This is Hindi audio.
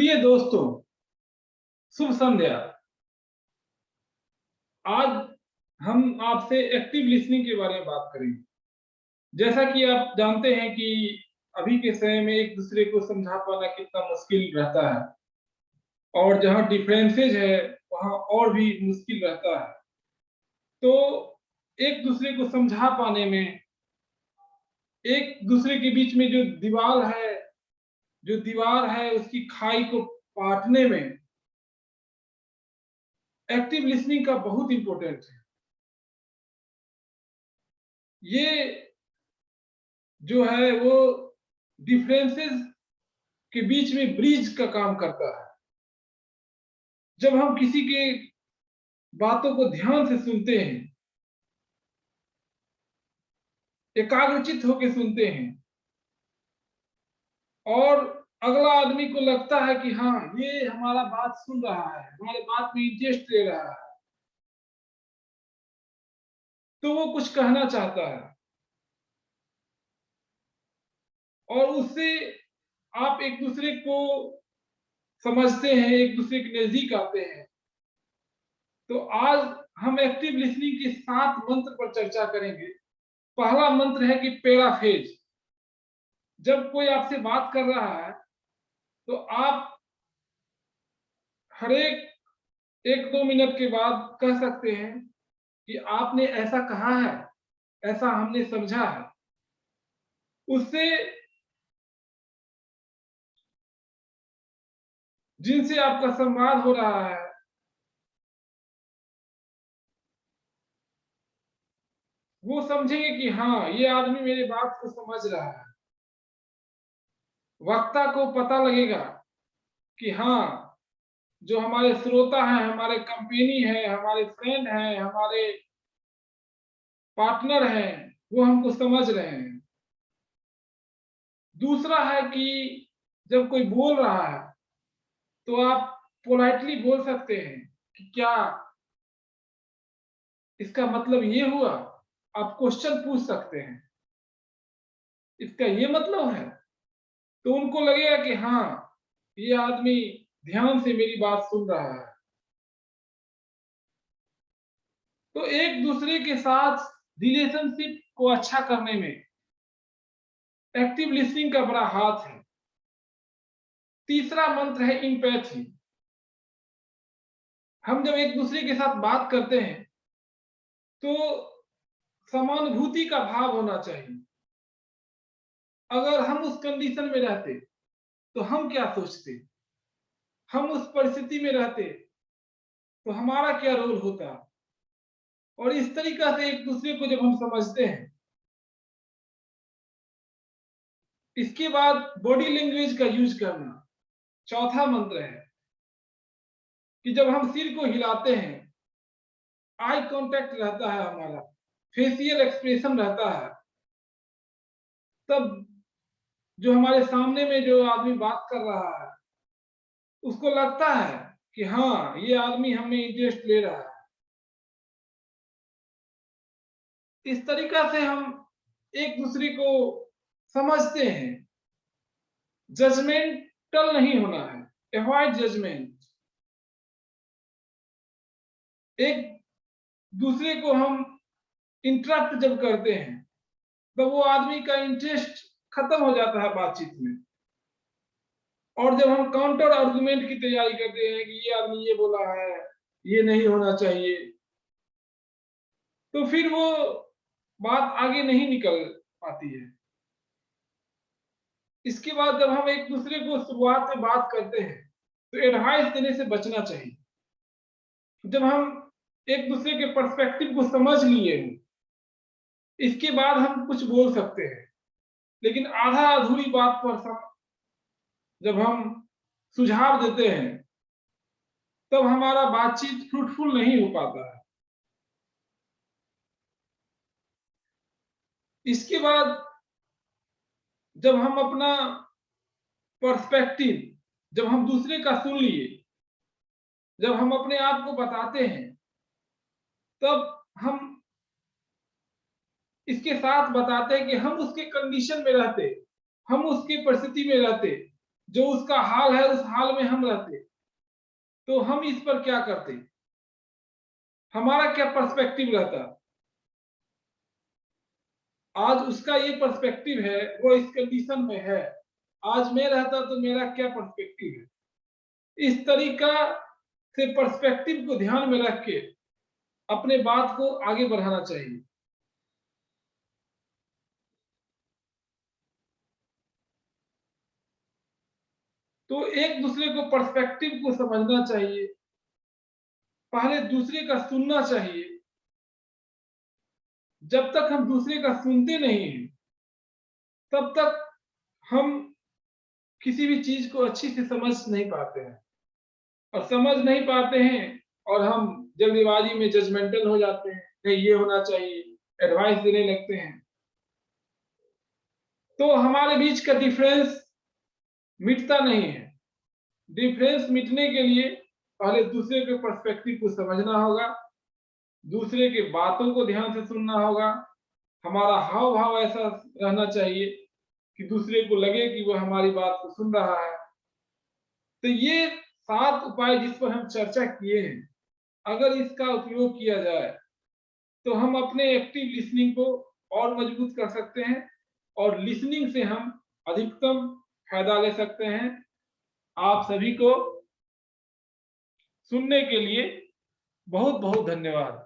प्रिय दोस्तों, शुभ संध्या। आज हम आपसे एक्टिव लिसनिंग के बारे में बात करेंगे। जैसा कि आप जानते हैं कि अभी के समय में एक दूसरे को समझा पाना कितना मुश्किल रहता है, और जहाँ डिफरेंसेज है वहाँ और भी मुश्किल रहता है। तो एक दूसरे को समझा पाने में, एक दूसरे के बीच में जो दीवार है उसकी खाई को पाटने में एक्टिव लिसनिंग का बहुत इंपॉर्टेंट है। ये जो है वो डिफरेंसेस के बीच में ब्रिज का काम करता है। जब हम किसी के बातों को ध्यान से सुनते हैं, एकाग्रचित होकर सुनते हैं, और अगला आदमी को लगता है कि हाँ, ये हमारा बात सुन रहा है, हमारे बात में इंटरेस्ट ले रहा है, तो वो कुछ कहना चाहता है, और उससे आप एक दूसरे को समझते हैं, एक दूसरे के नजदीक आते हैं। तो आज हम एक्टिव लिसनिंग के 7 मंत्र पर चर्चा करेंगे। पहला मंत्र है कि पैराफ्रेज। जब कोई आपसे बात कर रहा है तो आप हर एक 1-2 मिनट के बाद कह सकते हैं कि आपने ऐसा कहा है, ऐसा हमने समझा है। उससे जिनसे आपका संवाद हो रहा है वो समझेंगे कि हाँ, ये आदमी मेरी बात को समझ रहा है। वक्ता को पता लगेगा कि हाँ, जो हमारे श्रोता हैं, हमारे कंपनी है, हमारे फ्रेंड हैं, हमारे पार्टनर हैं, वो हमको समझ रहे हैं। दूसरा है कि जब कोई बोल रहा है तो आप पोलाइटली बोल सकते हैं कि क्या इसका मतलब ये हुआ। आप क्वेश्चन पूछ सकते हैं, इसका ये मतलब है। तो उनको लगेगा कि हाँ, ये आदमी ध्यान से मेरी बात सुन रहा है। तो एक दूसरे के साथ रिलेशनशिप को अच्छा करने में एक्टिव लिसनिंग का बड़ा हाथ है। तीसरा मंत्र है एम्पैथी। हम जब एक दूसरे के साथ बात करते हैं तो समानुभूति का भाव होना चाहिए। अगर हम उस कंडीशन में रहते तो हम क्या सोचते, हम उस परिस्थिति में रहते तो हमारा क्या रोल होता। और इस तरीका से एक दूसरे को जब हम समझते हैं, इसके बाद बॉडी लैंग्वेज का यूज करना। चौथा मंत्र है कि जब हम सिर को हिलाते हैं, आई कांटेक्ट रहता है हमारा, फेशियल एक्सप्रेशन रहता है, तब जो हमारे सामने में जो आदमी बात कर रहा है उसको लगता है कि हाँ, ये आदमी हमें इंटरेस्ट ले रहा है। इस तरीका से हम एक दूसरे को समझते हैं। जजमेंटल नहीं होना है, अवॉइड जजमेंट। एक दूसरे को हम इंटरप्ट जब करते हैं तो वो आदमी का इंटरेस्ट खत्म हो जाता है बातचीत में। और जब हम काउंटर आर्गुमेंट की तैयारी करते हैं कि ये आदमी ये बोला है, ये नहीं होना चाहिए, तो फिर वो बात आगे नहीं निकल पाती है। इसके बाद जब हम एक दूसरे को शुरुआत में बात करते हैं तो एडवाइस देने से बचना चाहिए। जब हम एक दूसरे के पर्सपेक्टिव को समझ लिए हैं, इसके बाद हम कुछ बोल सकते हैं। लेकिन आधा अधूरी बात पर जब हम सुझाव देते हैं तब हमारा बातचीत फ्रूटफुल नहीं हो पाता है। इसके बाद जब हम अपना पर्सपेक्टिव, जब हम दूसरे का सुन लिए, जब हम अपने आप को बताते हैं, तब हम इसके साथ बताते हैं कि हम उसके कंडीशन में रहते, हम उसकी परिस्थिति में रहते जो उसका हाल है उस हाल में हम रहते, तो हम इस पर क्या करते, हमारा क्या पर्सपेक्टिव रहता। आज उसका ये पर्सपेक्टिव है, वो इस कंडीशन में है, आज मैं रहता तो मेरा क्या पर्सपेक्टिव है। इस तरीका से पर्सपेक्टिव को ध्यान में रख के अपने बात को आगे बढ़ाना चाहिए। तो एक दूसरे को पर्सपेक्टिव को समझना चाहिए, पहले दूसरे का सुनना चाहिए। जब तक हम दूसरे का सुनते नहीं हैं, तब तक हम किसी भी चीज को अच्छी से समझ नहीं पाते हैं, और समझ नहीं पाते हैं और हम जल्दीबाजी में जजमेंटल हो जाते हैं, नहीं ये होना चाहिए, एडवाइस देने लगते हैं। तो हमारे बीच का डिफरेंस मिटता नहीं है। डिफरेंस मिटने के लिए पहले दूसरे के पर्सपेक्टिव को समझना होगा, दूसरे के बातों को ध्यान से सुनना होगा, हमारा हाव भाव ऐसा रहना चाहिए कि दूसरे को लगे कि वह हमारी बात को सुन रहा है। तो ये 7 उपाय जिस पर हम चर्चा किए हैं, अगर इसका उपयोग किया जाए तो हम अपने एक्टिव लिसनिंग को और मजबूत कर सकते हैं, और लिसनिंग से हम अधिकतम फायदा ले सकते हैं। आप सभी को सुनने के लिए बहुत बहुत धन्यवाद।